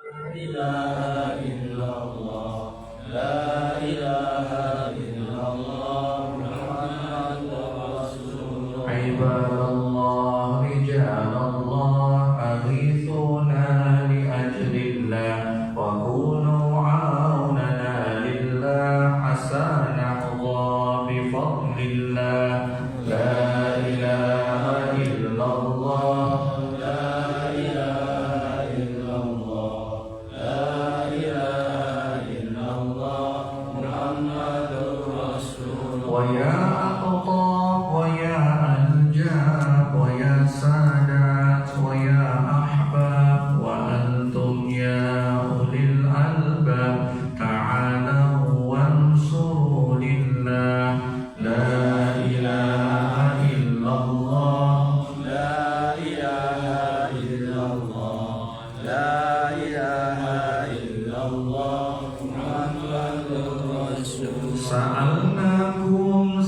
ilaha illallah, la ilaha illallah, Muhammadur Rasulullah. Ibadallah, rijalallah, aghithuna li ajlillah, wa kunu aunana lillah, hasanahullah bi fadlillah, la ilaha illallah, la ilaha illallah, la ilaha illallah, Muhammadur Rasulullah. Wa ya aqtab wa ya anjab wa ya sadat wa ya ahbab wa antum ya ulil albab, ta'alaw wansuru lillah, la ilaha illallah, la ilaha illallah, la ilaha illallah, Muhammadur Rasulullah.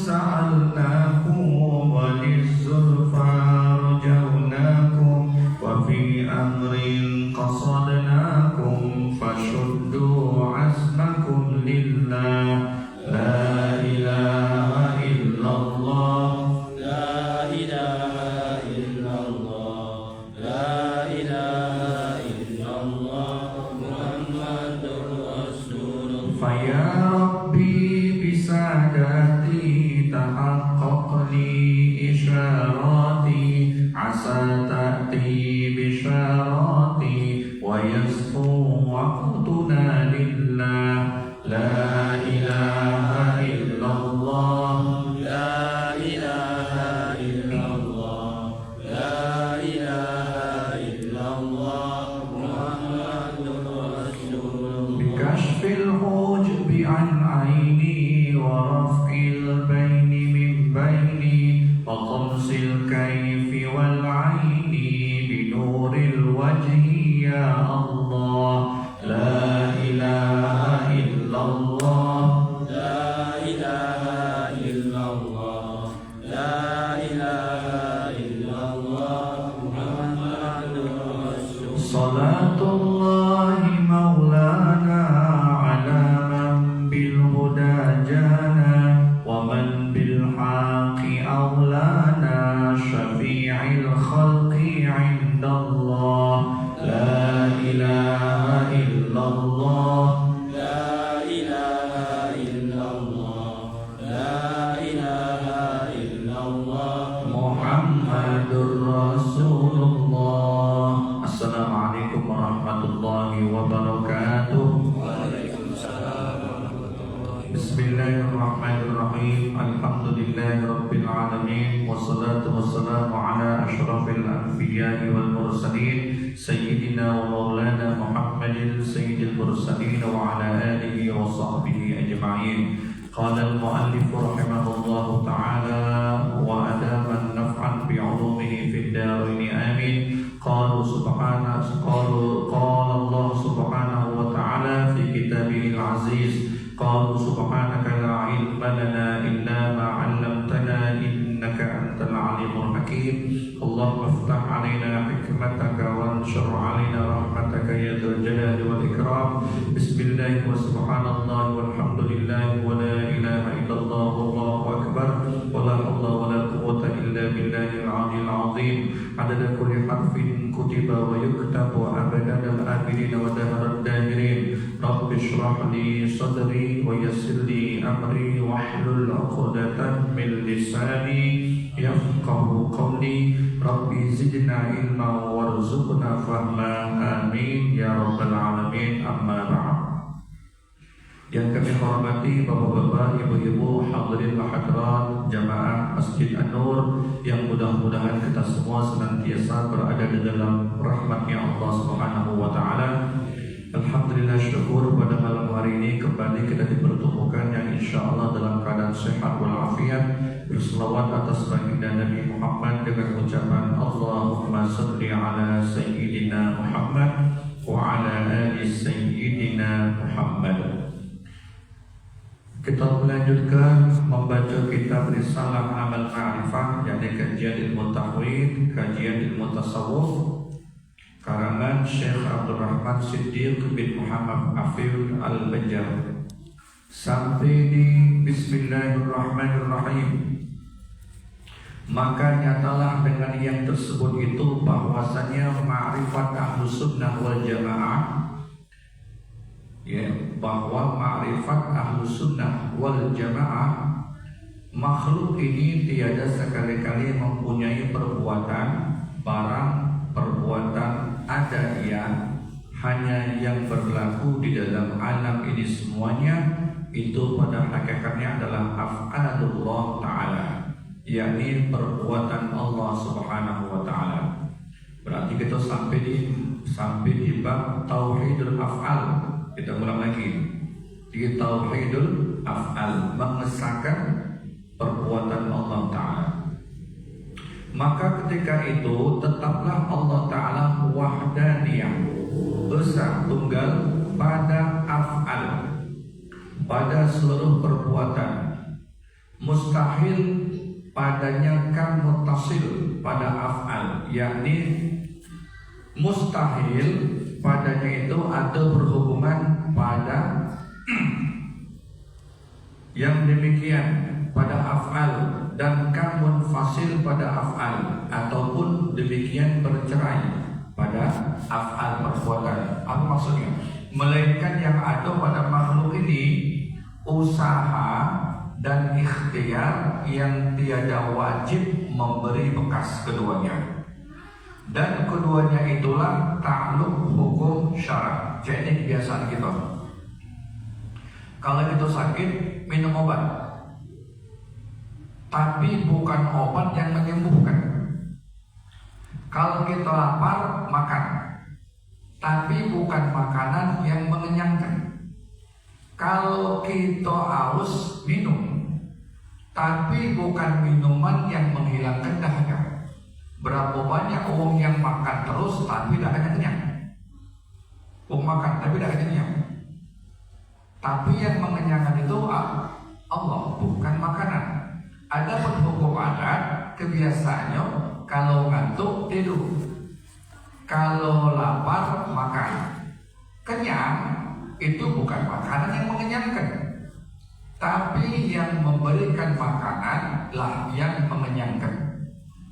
Sa'alnakum walizzulfa rajawnakum, wa fi amrin qasadnakum, fashuddu azmakum lillah, la ilaha illallah, la ilaha illallah, la ilaha illallah, Muhammadur Rasulullah. Faya Rabbi bisadati tahaqqaq li isyarati, asa ta'ti bisyarati, wa yasfu waqtuna lillah, la ilaha illallah, la ilaha illallah, la ilaha illallah, Muhammadur Rasulullah. Bikashfil hujbi an aini, wa raf'il baini min baini, wa qamsil kayfi wal aini, binuril wajhi ya Allah, la ilaha illallah, la ilaha illallah, la ilaha illallah, Muhammadur Rasulullah. Salatullahi maulana ala man bil huda jana, wa man bil haqi aulana, syafi'il khalqi indallah, la ilaha illallah, la ilaha illallah, la ilaha illallah, Muhammadur Rasulullah. Assalamualaikum warahmatullahi wabarakatuh. Waalaikumsalam warahmatullahi wabarakatuh. Bismillahirrahmanirrahim. Alhamdulillahi rabbil alamin, wassalatu wassalamu ala asyrafil anbiya'i wal mursalin, sayyidina wa maulana Muhammadin sayyidil mursalin wa ala alihi wa sahbihi ajma'in. Qala al-muallif rahimahullahu ta'ala wa adaman naf'an bi'ulumihi fid darain amin. Qala Allah subhanahu wa ta'ala fi kitabihil aziz, qala subhanaka la ilma lana illa ma 'allamtana innaka antal alimul hakim. Allahumma iftah 'alaina hikmataka wanshur 'alaina rahmataka ya dzal jalali wal ikram. Bismillah wa subhanallah walhamdulillah wa la ilaha illallah wallahu akbar, wa la hawla wa la quwwata illa billahil 'aliyyil 'azim. Adada kulli harfin kutiba wa yuktabu abadal abidin wa dahrad dahirin. Rabbi shrah li sadri wa yassir li amri wahlul 'uqdatan min lisani yafqahu qawli. Rabbi zidna ilma warzuqna fahma, amin ya rabbal alamin. Amma ba'd. Yang kami hormati bapak-bapak, ibu-ibu, hadirin wa hadirat jamaah Masjid An-Nur, yang mudah-mudahan kita semua senantiasa berada di dalam rahmat-Nya Allah Subhanahu wa taala. Alhamdulillah, syukur pada malam hari ini kembali kita dipertemukan yang insyaallah dalam keadaan sehat walafiat, berselawat atas baginda Nabi Muhammad dengan ucapan Allahumma shalli ala sayyidina Muhammad wa ala ali sayyidina Muhammad. Kita melanjutkan membaca kitab Risalah Amal Ma'rifah, yakni kajian ilmu tauhid, kajian ilmu tasawuf. karangan Syekh Abdul Rahman Siddiq bin Muhammad Afif Al-Banjar. Sampai di Bismillahirrahmanirrahim. Maka nyatalah dengan yang tersebut itu bahwasanya ma'rifat Ahlus Sunnah wal Jamaah, ya, bahwa ma'rifat Ahlus Sunnah wal Jamaah, makhluk ini tiada sekali-kali mempunyai perbuatan, barang perbuatan ada hanya yang berlaku di dalam alam ini semuanya itu pada hakikatnya adalah af'alullah ta'ala, yakni perbuatan Allah subhanahu wa ta'ala. Berarti kita sampai di bab tauhidul af'al. Kita ulang lagi di tauhidul af'al, mengesahkan perbuatan Allah ta'ala. Maka ketika itu tetaplah Allah ta'ala wahdaniyah, esa tunggal pada af'al, pada seluruh perbuatan. Mustahil padanya kan muttasil pada af'al, yakni mustahil padanya itu ada berhubungan pada yang demikian pada af'al, dan kan munfasil pada af'al, ataupun demikian bercerai pada af'al perbuatan. Apa maksudnya? Melainkan yang ada pada makhluk ini usaha dan ikhtiar yang tiada wajib memberi bekas keduanya, dan keduanya itulah takluk hukum syarak. Jadi kebiasaan kita, kalau kita sakit minum obat, tapi bukan obat yang menyembuhkan. Kalau kita lapar makan, tapi bukan makanan yang mengenyangkan. Kalau kita haus minum, tapi bukan minuman yang menghilangkan dahaga. Berapa banyak orang yang makan terus tapi dahanya kenyang. Orang makan tapi dahanya kenyang. Tapi yang mengenyangkan itu Allah, bukan makanan. Ada pun hukum adat kebiasaannya kalau ngantuk tidur, kalau lapar makan. Kenyang itu bukan makanan yang mengenyangkan, tapi yang memberikan makanan lah yang mengenyangkan.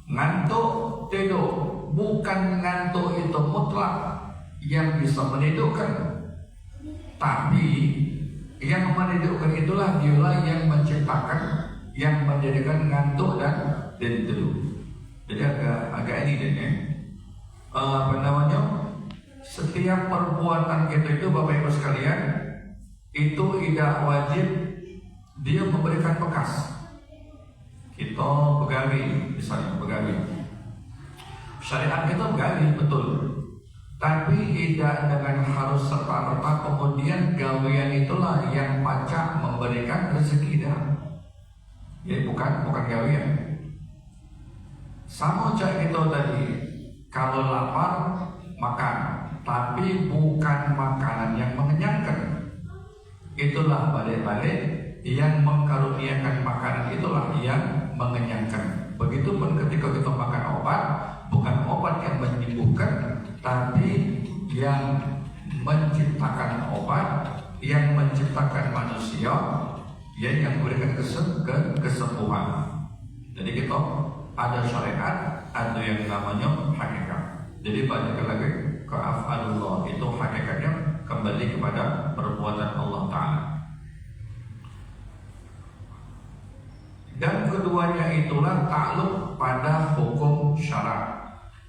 Ngantuk tidur, bukan ngantuk itu mutlak yang bisa menidurkan, tapi yang menidurkan itulah dialah yang menciptakan, yang menjadikan ngantuk dan tidur. Jadi agak ini deh, apa namanya? Setiap perbuatan kita itu, Bapak Ibu sekalian, itu tidak wajib dia memberikan bekas. Kita begawi, misalnya begawi, syariat kita begawi betul, tapi tidak dengan harus serta-merta kemudian gawian itulah yang pacak memberikan rezeki dah. Jadi bukan gawian. Sama cak kita tadi, kalau lapar makan, tapi bukan makanan yang mengenyangkan. Itulah balik-balik yang mengkaruniakan makanan, itulah yang mengenyangkan. Begitupun ketika kita makan obat, bukan obat yang menyembuhkan, tapi yang menciptakan obat, yang menciptakan manusia, yang memberikan kesembuhan. Jadi kita ada syariat, ada yang namanya hakikat. Jadi balik lagi ke af'alullah, itu hakikatnya kembali kepada perbuatan Allah Ta'ala. Dan keduanya itulah takluk pada hukum syarak.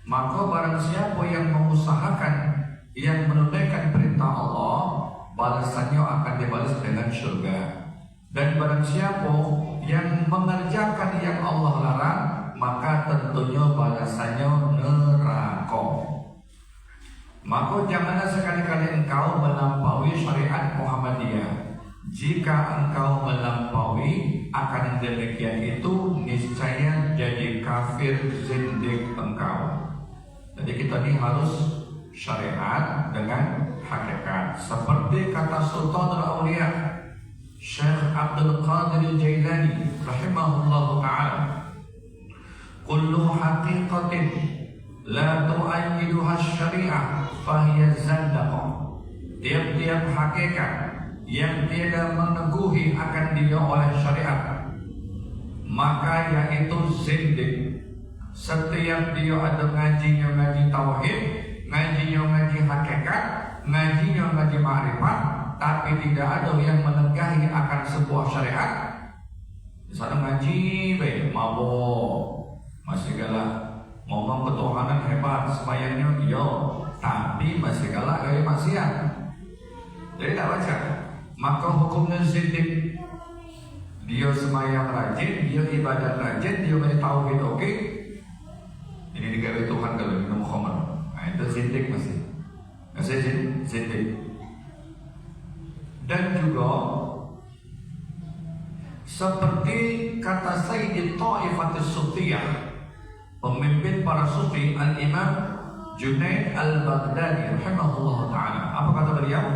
Maka barang siapa yang mengusahakan, yang menunaikan perintah Allah, balasannya akan dibalas dengan surga. Dan barang siapa yang mengerjakan yang Allah larang, maka tentunya balasannya neraka. Maka janganlah sekali-kali engkau melampaui syariat Muhammadiyah. Jika engkau melampaui, akan demikian itu niscaya jadi kafir zindik engkau. Jadi kita ini harus syariat dengan hakikat. Seperti kata Sultan Al-Awliya Syekh Abdul Qadir Jailani rahimahullah ta'ala, kullu haqiqatin la tu'ayyiduha syariah fahiya zandaqah. Tiap-tiap hakikat yang tidak meneguhi akan dia oleh syariat, maka yaitu zindik. Setiap dia ada ngajinya ngaji tauhid, ngajinya ngaji hakikat, ngajinya ngaji ma'rifat, tapi tidak ada yang menegahi akan sebuah syariat. Misalnya ngaji baik mabok, masih galak ngomong ketuhanan hebat, semayangnya iya, tapi masih galak gaya maksiat. Jadi tak baca, maka hukumnya zindik. Dia semayang rajin, dia ibadat rajin, dia ngaji tauhid oke. Ini digawe Tuhan kalau minum khamar. Nah itu zindik masih. Masih zindik. Dan juga seperti kata Sayyid Ta'ifatus Sufiyah, pemimpin para sufi, Al-Imam Junaid Al-Baghdadi rahimahullah ta'ala. Apa kata beliau?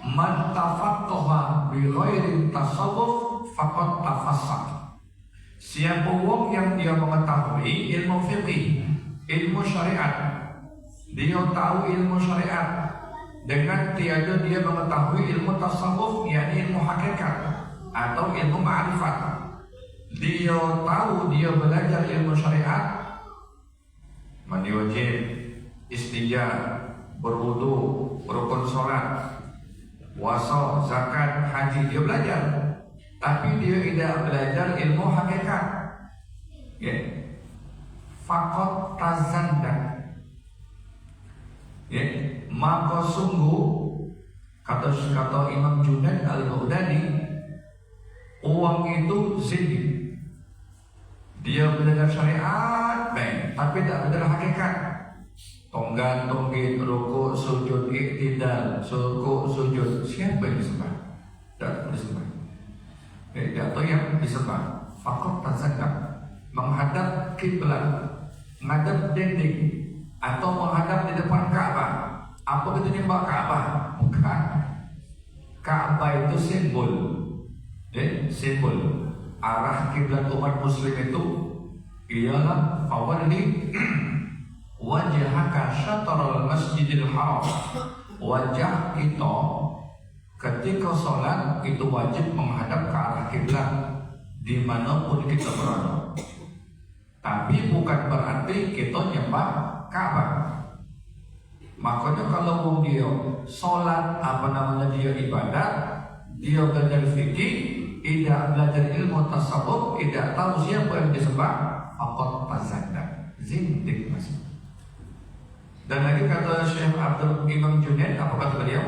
Man tafaqqaha bi ghairi tasawuf faqad tafassaq. Siapa wong yang dia mengetahui ilmu fiqih, ilmu syariat, dia tahu ilmu syariat dengan tiada dia mengetahui ilmu tasawuf, yakni ilmu hakikat atau ilmu ma'rifat. Dia tahu, dia belajar ilmu syariat, mandi wajib, istijab, berwudu, rukun sholat, puasa, zakat, haji, dia belajar. Tapi dia tidak belajar ilmu hakikat. Ya. Faqad tazandak. Ya, maka sungguh kata Imam Junaid Al-Baghdadi, uang itu zindik. Dia belajar syariat baik, tapi tak belajar hakikat. Tonggan, tonggit, rukuk, sujud, iktidal, rukuk, sujud. Siapa yang disembah? Tak disembah. Atau yang disembah. Faqad tazandak, menghadap kiblat, menghadap dinding, atau menghadap di depan Ka'bah. Apa itu nyembah Ka'bah? Bukan. Ka'bah itu simbol. Simbol arah kiblat umat muslim itu ialah fawalli wajhaka syatral masjidil haram. Wajah kita ketika sholat itu wajib menghadap ke arah kiblat dimanapun kita berada. Tapi bukan berarti kita nyembah Ka'bah. Makanya kalau dia sholat, dia ibadat, dia belajar fikih, tidak belajar ilmu tasawuf, tidak tahu siapa yang disembah, faqad tazandak, zindik masih. Dan lagi kata Syekh Abdul Imam Junaid, apa kata beliau?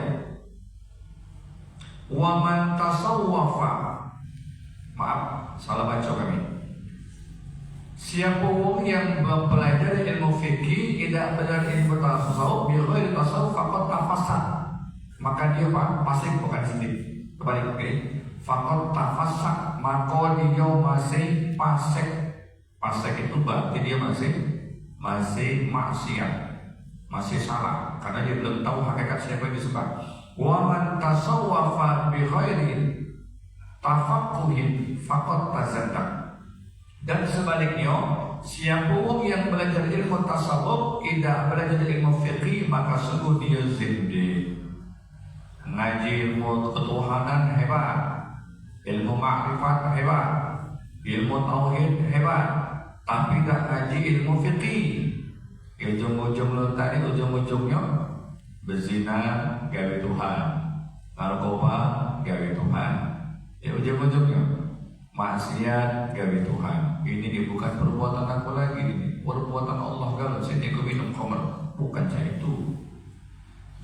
Wa man tasawwafa, maaf salah baca kami. Siapa wong yang mempelajari ilmu fikih, tidak belajar ilmu tasawuf, bi ghairi tasawuf faqad tafassaq, maka dia fasik bukan zindik. Kembali ke faqad tafassaq, maka dia masih fasik. Fasik itu berarti dia masih maksiat, masih salah, karena dia belum tahu hakikat siapa yang disembah. Wa man tasawwafa bi ghairi tafaqquhin faqad tazandak. Dan sebaliknya, siapa yang belajar ilmu tasawuf, tidak belajar ilmu fiqih, maka sungguh dia zindik. Ngaji ilmu ketuhanan hebat, ilmu ma'rifat hebat, ilmu tauhid hebat, tapi tak ngaji ilmu fiqih. Ujung-ujung tadi, ujung-ujungnya berzina gawe Tuhan, narkoba gawe Tuhan, ya ujung-ujungnya maksiat gawe Tuhan. Ini bukan perbuatan aku lagi, ini perbuatan Allah. Kalau saya minum khamr, bukan saya itu.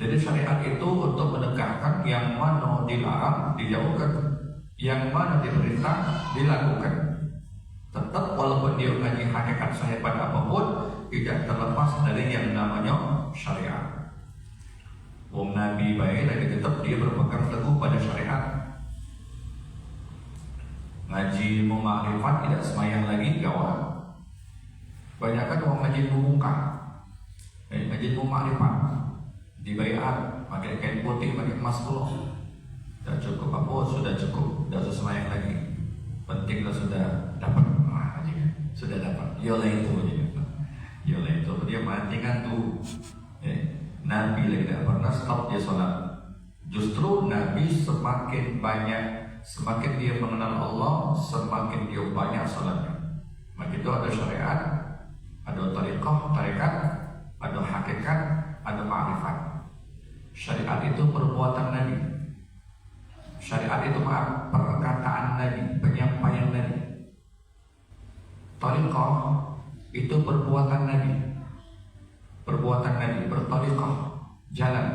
Jadi syariat itu untuk menegakkan yang mana dilarang dijauhkan, yang mana diperintah dilakukan. Tetap walaupun dia ngaji hakikat sehebat apapun, tidak terlepas dari yang namanya syariat. Wong Nabi baik lagi tetap dia berpegang teguh pada syariat. Ngaji ilmu ma'rifat tidak semayang lagi gawat. Banyak kan orang ngaji ilmu muka, ngaji ilmu ma'rifat di bayat pakai kain putih, pakai emas puluh. Sudah cukup apa? Sudah cukup, sudah semayang lagi. Penting sudah dapat, sudah dapat. Yolah itu. Ya itu dia mati ngantuk. Nabi lagi tidak pernah stop dia sholat. Justru Nabi semakin banyak, semakin dia mengenal Allah, semakin dia banyak sholatnya. Maka itu ada syariat, ada tarekat, ada hakikat, ada ma'rifat. Syariat itu perbuatan Nabi. Syariat itu perkataan Nabi, penyampaian Nabi. Tarekat itu perbuatan Nabi. Perbuatan Nabi, bertarekat, jalan.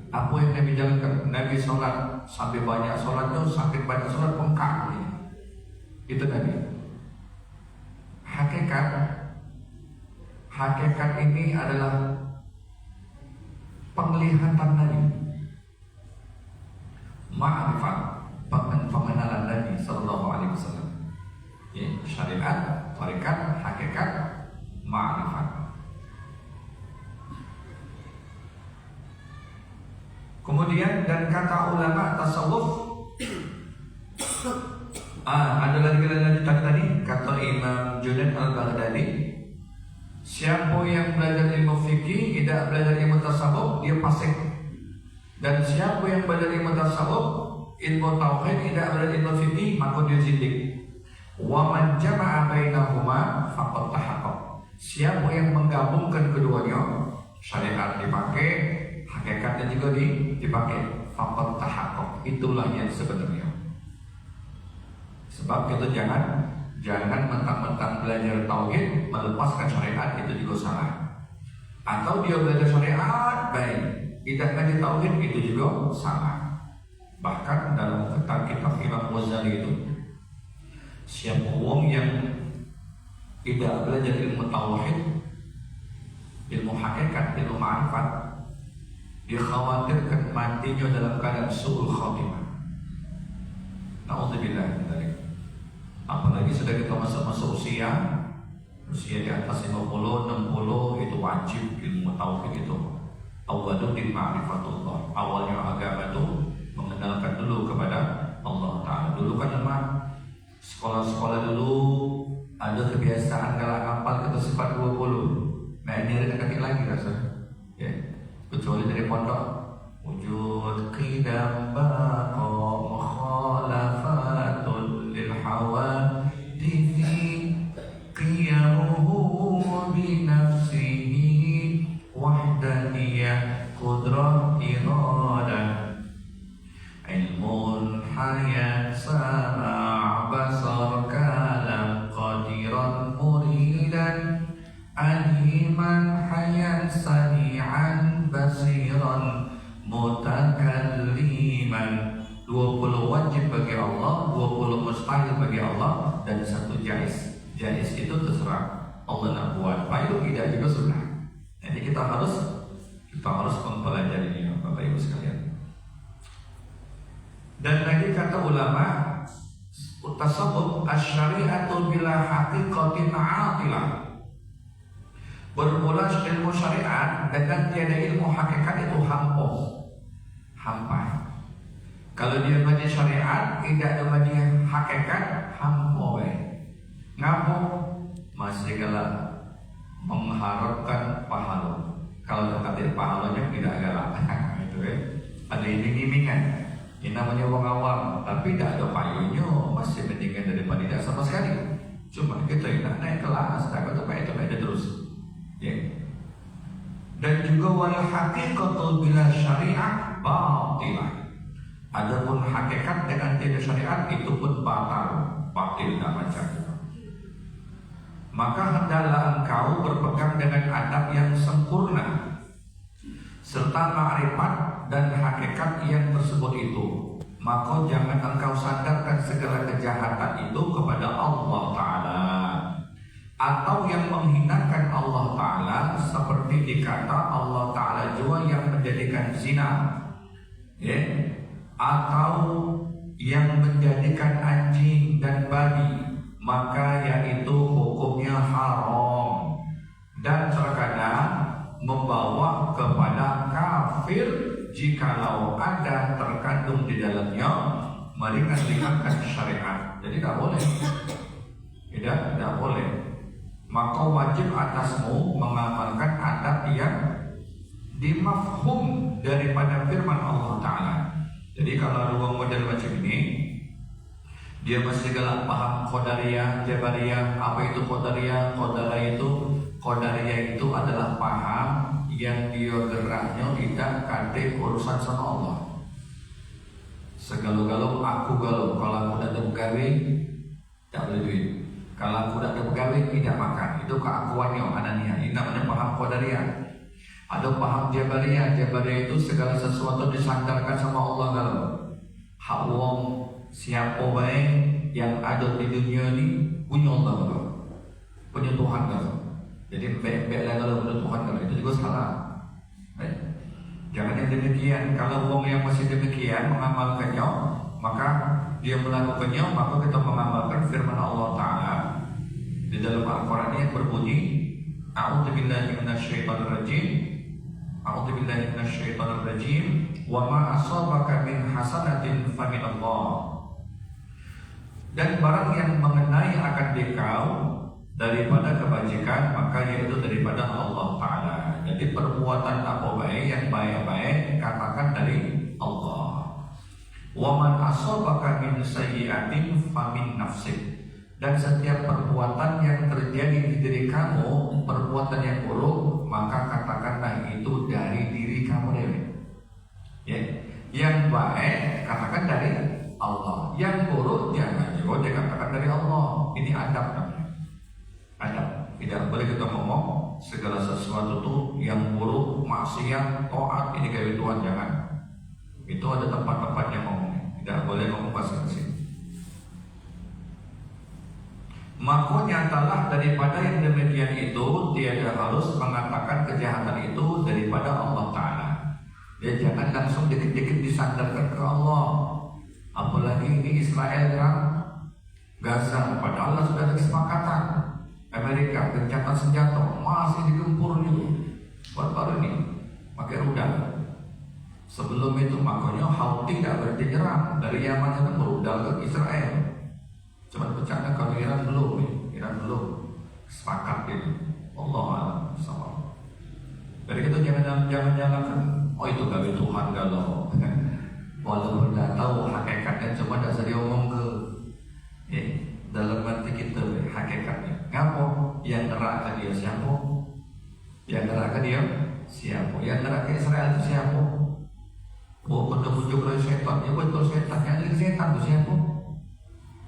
Apa yang Nabi jalankan? Nabi sholat sampai banyak sholatnya, sampai banyak sholat bengkak. Itu Nabi. Hakikat ini adalah penglihatan Nabi. Ma'rifat, pengenalan Nabi sallallahu alaihi wasallam. Syariat, tarekat, hakikat, ma'rifat. Kemudian dan kata ulama tasawuf ada lagi tadi kata Imam Junaid Al-Baghdadi, siapa yang belajar ilmu fikih tidak belajar ilmu tasawuf dia fasik, dan siapa yang belajar ilmu tasawuf ilmu tauhid tidak belajar ilmu fikih maka dia zindik. Wa man jama'a bainahuma faqad tahaqqaq. Siapa yang menggabungkan keduanya, syariat dipakai, hakikatnya juga dipakai, faqad tahaqqaq. Itulah yang sebenarnya. Sebab kita jangan mentang-mentang belajar tauhid melepaskan syariat, itu juga salah. Atau dia belajar syariat baik, tidak ngaji tauhid, itu juga salah. Bahkan dalam kitab Imam Ghazali itu, siapa orang yang tidak belajar ilmu tauhid, ilmu hakikat, ilmu ma'rifat, dikhawatirkan matinya dalam keadaan su'ul khatimah. Na'udzubillah min dzalik. Apalagi sudah kita masuk usia di atas 50, 60, itu wajib ilmu tauhid itu. Awwalu din ma'rifatullah. Awalnya agama itu mengenalkan dulu kepada Allah Ta'ala. Dulu kan memang sekolah-sekolah dulu ada kebiasaan kalau ngapal kata sifat 20. Nah ini ada kaki lagi rasanya. Ya. Kecuali dari pondok. Wujud qidam baqa mukhalafatun lil hawadithi qiyamuhu binafsihi wahdaniyah qudrah iradah ilmun hayat sama' basar kalam qadiran muridan aliman hayat sani'an basiran mutakalliman. 20 wajib bagi Allah, 20 mustahil bagi Allah, dan 1 jais. Jais itu terserah Allah nak buat, baik tidak juga sunnah. Jadi kita harus mempelajarinya, Bapak Ibu sekalian. Dan lagi kata ulama, tasawuf asy-syari'atu bila haqiqatin 'atilah. Bermula ilmu syariat dengan tiada ilmu hakikat itu hampa. Kalau dia baca syariat tidak ada baca hakikat, hampa. Ngapo? Masih galak mengharapkan pahala. Kalau kata pahalanya tidak galak. Itu ada iming-imingan. Ini namanya orang awam, tapi tidak ada payungnya, masih mendingan daripada tidak sama sekali. Cuma kita nak naik kelas, tak kata baik terus. Ya. Dan juga wal haqiqatu bila syariah batilah. Adapun hakikat dengan tidak syariat itu pun batil tak macam. Maka hendaklah engkau berpegang dengan adab yang sempurna serta ma'rifat dan hakikat yang tersebut itu. Maka jangan engkau sandarkan segala kejahatan itu kepada Allah Ta'ala, atau yang menghinakan Allah Ta'ala, seperti dikata Allah Ta'ala juga yang menjadikan zina, ya, atau yang menjadikan anjing dan babi, maka yaitu hukumnya haram dan terkadang membawa kepada kafir jikalau ada terkandung di dalamnya meringankan syariat. Jadi tidak boleh, tidak boleh. maka wajib atasmu mengamalkan adab yang dimafhum daripada firman Allah Ta'ala. Jadi kalau dua model macam ini, dia masih galak paham Qadariyah, Jabariyah. Apa itu Qadariyah? Qadariyah itu adalah paham yang dia geraknya tidak kade urusan sama Allah. Segalo-galo aku galau. Kalau aku tidak ada pegawai, tak boleh duit. Kalau aku tidak ada pegawai, tidak makan. Itu keakuannya Anania. Ini namanya paham Qadariyah. Ada paham Jabariyah. Jabariyah itu segala sesuatu disandarkan sama Allah galau. Hak wong siapa baik yang ada di dunia ini punya Allah galau. Punya Tuhan galau. Jadi baik-baik lah kalau punya Tuhan galau. Itu juga salah. Jangan yang demikian. Kalau wong yang masih demikian mengamalkannya, maka dia melakukannya, maka kita mengamalkan firman Allah Ta'ala di dalam Al-Quran yang berbunyi, A'udzubillahi minasyaitonir rajim, A'udzubillahi minasyaitonir rajim, wa ma asabaka min hasanatin famin Allah. Dan barang yang mengenai akan dikau daripada kebajikan, maka yaitu daripada Allah Ta'ala. Jadi perbuatan apa baik yang baik-baik katakan dari Allah. Wa man asabaka min sayyi'atin famin nafsik. Dan setiap perbuatan yang terjadi di diri kamu, perbuatan yang buruk, maka katakanlah itu dari diri kamu dewi. Ya. Yang baik katakan dari Allah. Yang buruk jangan juga dikatakan dari Allah. Ini adab namanya. Adab. Tidak boleh kita ngomong segala sesuatu itu yang buruk, maksiat, taat ini kayak Tuhan, jangan. Itu ada tempat-tempat yang ngomongnya. Tidak boleh ngomong pasal sini. Maka nyatalah daripada yang demikian itu tiada harus mengatakan kejahatan itu daripada Allah Ta'ala. Ya jangan langsung dikit-dikit disandarkan ke Allah. Apalagi ini Israel kan Gaza, padahal sudah ada kesepakatan. Amerika gencatan senjata masih digempur juga baru-baru ini pakai rudal. Sebelum itu makanya Houthi tidak berhenti nyerang dari Yaman itu berudal ke Israel. Cuma pecahnya kalau Iran belum sepakat itu. Allah Subhanahu. Dari itu jangan nyalakan. Oh itu gawe Tuhan galau. Walaupun tidak tahu hakikatnya, cuma tidak bisa diomong ke. Dalam arti kita hakikatnya. Ngapo? Yang neraka dia siapa? Yang neraka dia siapa? Yang neraka Israel itu siapa? Oh, kutuk-kutuk oleh setan. Ya betul setan. Yang setan itu siapa?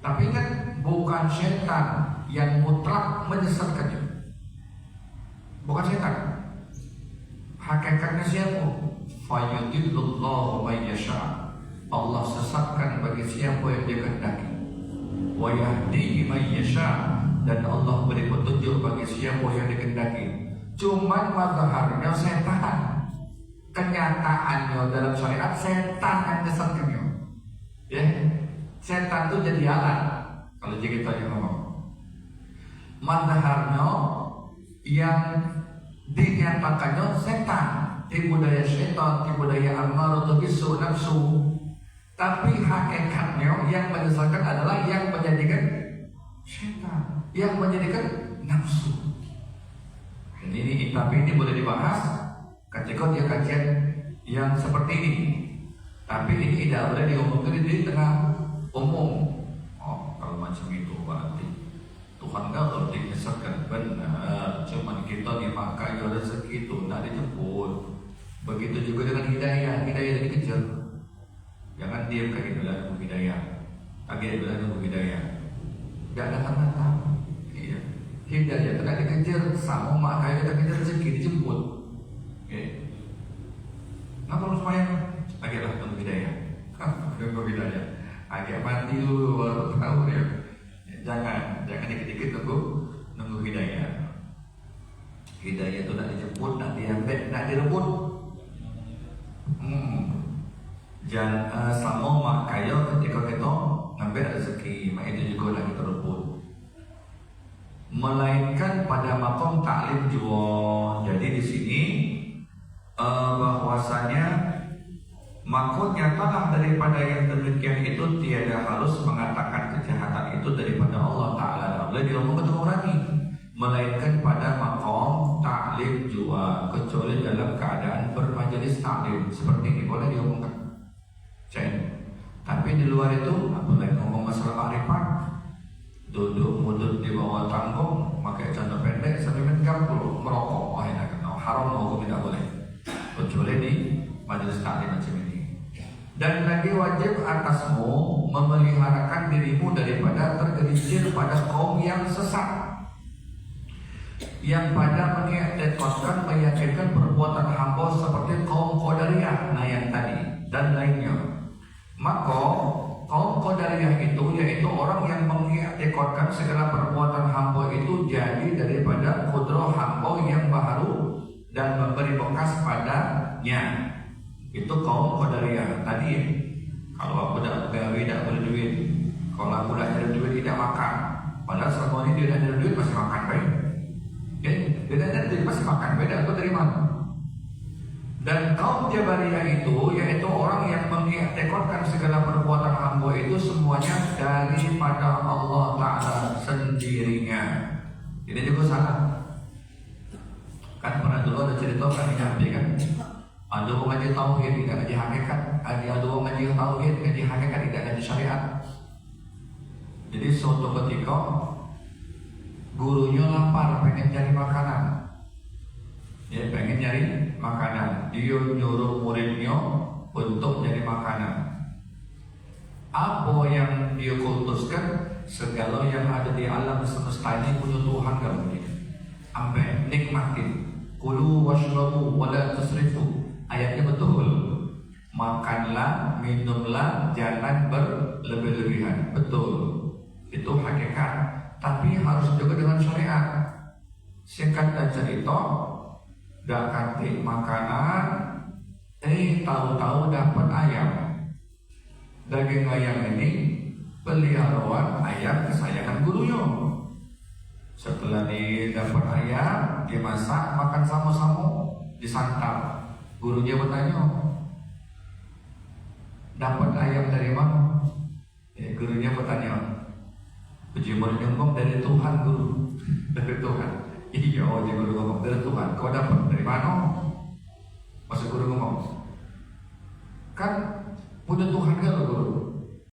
Tapi kan bukan setan yang mutlak menyesatkannya. Bukan setan. Hakikatnya siapa? Fayudillullahu may yasha. Allah sesatkan bagi siapa yang dia kehendaki. Wa yahdi may yasha, dan Allah beri petunjuk bagi siapa yang dikehendaki. Cuman mazharnya setan, kenyataannya dalam syariat setan yang disesatkannya. Ya, setan itu jadi alat. Kalau kita yang ngomong, mazharnya yang dinyatakannya setan, di budaya setan, di budaya ammaratu bisu nafsu. Tapi hakikatnya yang menyesatkan adalah yang menjadikan syaitan, yang menjadikan nafsu. Tapi ini boleh dibahas ketika dia kajian yang seperti ini. Tapi ini tidak boleh diomongkan di tengah umum. Oh, kalau macam itu berarti Tuhan kalau dinyesatkan benar. Cuman kita dimakai rezeki itu tidak dijemput. Begitu juga dengan hidayah dikejar. Jangan diam kayak bilang nunggu hidayah. Lagi bilang nunggu hidayah. Gak datang-datang. Iya. Hidayah tidak dikejar, sama makanya kita kejar rezeki dijemput. Oke. Nah kalau semuanya agaklah nunggu hidayah. Nunggu hidayah. Agak mati dulu baru tahu ya. Jangan dikit-dikit nunggu hidayah. Hidayah itu tidak dijemput, tidak diambil, tidak direbut. Jangan sama makanya ketika kita ngambil rezeki, itu juga lagi terebut. Melainkan pada makom taklim juga. Jadi di sini bahwasanya maka nyatalah daripada yang demikian itu tiada harus mengatakan kejahatan itu daripada Allah Ta'ala. Boleh diomong ketemu lagi. melainkan pada makom ta'lim jua, kecuali dalam keadaan bermajelis ta'lim. Seperti ini boleh diomongkan. Tapi di luar itu, apalagi ngomong masalah ma'rifat, duduk mudut di bawah tanggung, pakai celana pendek sampai menggambul, merokok, haram hukum tidak boleh, kecuali di majelis ta'lim macam ini. Dan lagi wajib atasmu memeliharakan dirimu daripada tergelincir pada kaum yang sesat, yang pada mengiktikadkan, meyakinkan perbuatan hamba seperti kaum Qadariyah, yang tadi dan lainnya. Maka kaum Qadariyah itu yaitu orang yang mengiktikadkan segala perbuatan hamba itu jadi daripada kudrah hamba yang baru dan memberi bekas padanya. Itu kaum Qadariyah. Tadi kalau aku tak gawe tak boleh duit, kalau aku tak ada duit tidak makan. Padahal selama ini dia tak ada duit masih makan baik. Dia tak ada duit masih makan baik. Aku terima. Dan kaum Jabariyah itu yaitu orang yang mengiktikadkan segala perbuatan hamba itu semuanya daripada Allah Ta'ala sendirinya. Ini juga salah. Kan pernah dulu ada cerita kan ini kan. Ada orang ngaji tauhid tidak ngaji hakikat, ada orang ngaji tauhid ngaji hakikat tidak ngaji syariat. Jadi suatu ketika gurunya lapar pengen cari makanan, pengen nyari makanan, dia nyuruh muridnya untuk nyari makanan. Apa yang dia kultuskan, segala yang ada di alam semesta ini punya Tuhan gak mungkin. Sampai nikmatin, kulu washrabu wala tusrifu. Ayatnya betul. Makanlah, minumlah, jangan berlebih-lebihan. Betul. Itu hakikat. Tapi harus juga dengan syariat. Singkat dan cerita, dah kantik makanan, tahu-tahu dapat ayam. Daging ayam ini peliharaan ayam kesayangan gurunya. Setelah dapat ayam, dimasak, makan sama-sama, disantap. Gurunya bertanya, dapat ayam dari mana? Gurunya bertanya, puji muridnya ngomong dari Tuhan guru. Dari Tuhan. Iya, guru ngomong dari Tuhan. Kau dapat dari mana? Masa guru ngomong, kan punya Tuhan kan guru.